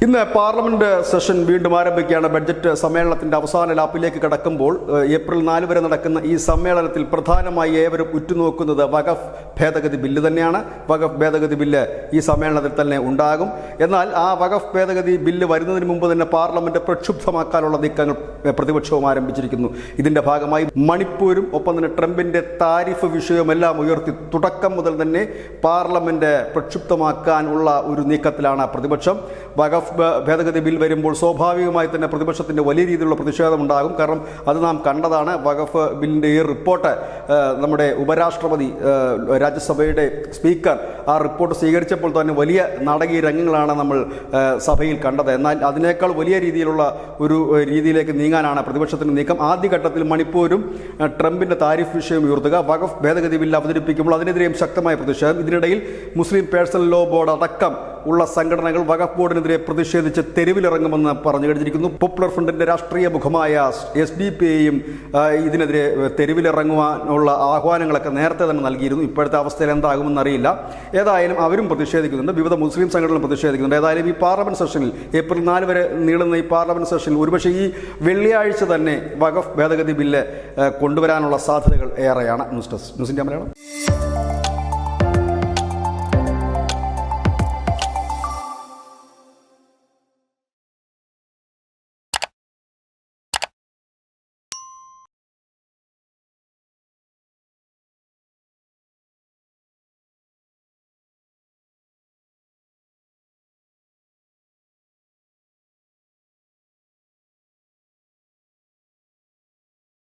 ഇന്ന് parliament session വീണ്ടും ആരംഭിക്കുകയാണ്. ബഡ്ജറ്റ് സമ്മേളനത്തിന്റെ അവസാന ലാപ്പിലേക്ക് കടക്കുമ്പോൾ ഏപ്രിൽ 4 വരെ നടക്കുന്ന ഈ സമ്മേളനത്തിൽ പ്രധാനമായി ഏവരും ഉറ്റുനോക്കുന്നത് വഖഫ് ഭേദഗതി ബില്ല് തന്നെയാണ്. വഖഫ് ഭേദഗതി ബില്ല് ഈ സമ്മേളനത്തിൽ തന്നെ ഉണ്ടാകും. എന്നാൽ ആ വഖഫ് ഭേദഗതി ബില്ല് വരുന്നതിന് മുമ്പ് തന്നെ പാർലമെന്റ് പ്രക്ഷുബ്ധമാക്കാനുള്ള നീക്കങ്ങൾ പ്രതിപക്ഷവും ആരംഭിച്ചിരിക്കുന്നു. ഇതിന്റെ ഭാഗമായി മണിപ്പൂരും ഒപ്പം തന്നെ ട്രംപിന്റെ താരിഫ് വിഷയവുമെല്ലാം ഉയർത്തി തുടക്കം മുതൽ തന്നെ പാർലമെന്റ് പ്രക്ഷുബ്ധമാക്കാനുള്ള ഒരു നീക്കത്തിലാണ് പ്രതിപക്ഷം. വഖഫ് ഭേദഗതി ബിൽ വരുമ്പോൾ സ്വാഭാവികമായി തന്നെ പ്രതിപക്ഷത്തിൻ്റെ വലിയ രീതിയിലുള്ള പ്രതിഷേധമുണ്ടാകും. കാരണം അത് നാം കണ്ടതാണ്. വഖഫ് ബില്ലിൻ്റെ ഈ റിപ്പോർട്ട് നമ്മുടെ ഉപരാഷ്ട്രപതി രാജ്യസഭയുടെ സ്പീക്കർ ആ റിപ്പോർട്ട് സ്വീകരിച്ചപ്പോൾ തന്നെ വലിയ നാടകീയ രംഗങ്ങളാണ് നമ്മൾ സഭയിൽ കണ്ടത്. എന്നാൽ അതിനേക്കാൾ വലിയ രീതിയിലുള്ള ഒരു രീതിയിലേക്ക് നീങ്ങാനാണ് പ്രതിപക്ഷത്തിൻ്റെ നീക്കം. ആദ്യഘട്ടത്തിൽ മണിപ്പൂരും ട്രംപിൻ്റെ താരിഫ് വിഷയം ഉയർത്തുക, വഖഫ് ഭേദഗതി ബില്ല് അവതരിപ്പിക്കുമ്പോൾ അതിനെതിരെയും ശക്തമായ പ്രതിഷേധം. ഇതിനിടയിൽ മുസ്ലിം പേഴ്സണൽ ലോ ബോർഡ് അടക്കം ഉള്ള സംഘടനകൾ വഖഫ് ബോർഡിനെതിരെ പ്രതിഷേധിച്ച് തെരുവിലിറങ്ങുമെന്ന് പറഞ്ഞു കഴിഞ്ഞിരിക്കുന്നു. പോപ്പുലർ ഫ്രണ്ടിന്റെ രാഷ്ട്രീയ മുഖമായ SDP-യും ഇതിനെതിരെ തെരുവിലിറങ്ങുവാനുള്ള ആഹ്വാനങ്ങളൊക്കെ നേരത്തെ തന്നെ നൽകിയിരുന്നു. ഇപ്പോഴത്തെ അവസ്ഥയിൽ എന്താകുമെന്ന് അറിയില്ല. ഏതായാലും അവരും പ്രതിഷേധിക്കുന്നുണ്ട്, വിവിധ മുസ്ലിം സംഘടനകളും പ്രതിഷേധിക്കുന്നുണ്ട്. ഏതായാലും ഈ പാർലമെന്റ് സെഷനിൽ ഏപ്രിൽ 4 വരെ നീളുന്ന ഈ പാർലമെന്റ് സെഷനിൽ ഒരുപക്ഷെ ഈ വെള്ളിയാഴ്ച തന്നെ വഖഫ് ഭേദഗതി ബില്ല് കൊണ്ടുവരാനുള്ള സാധ്യതകൾ ഏറെയാണ്. News India Malayalam.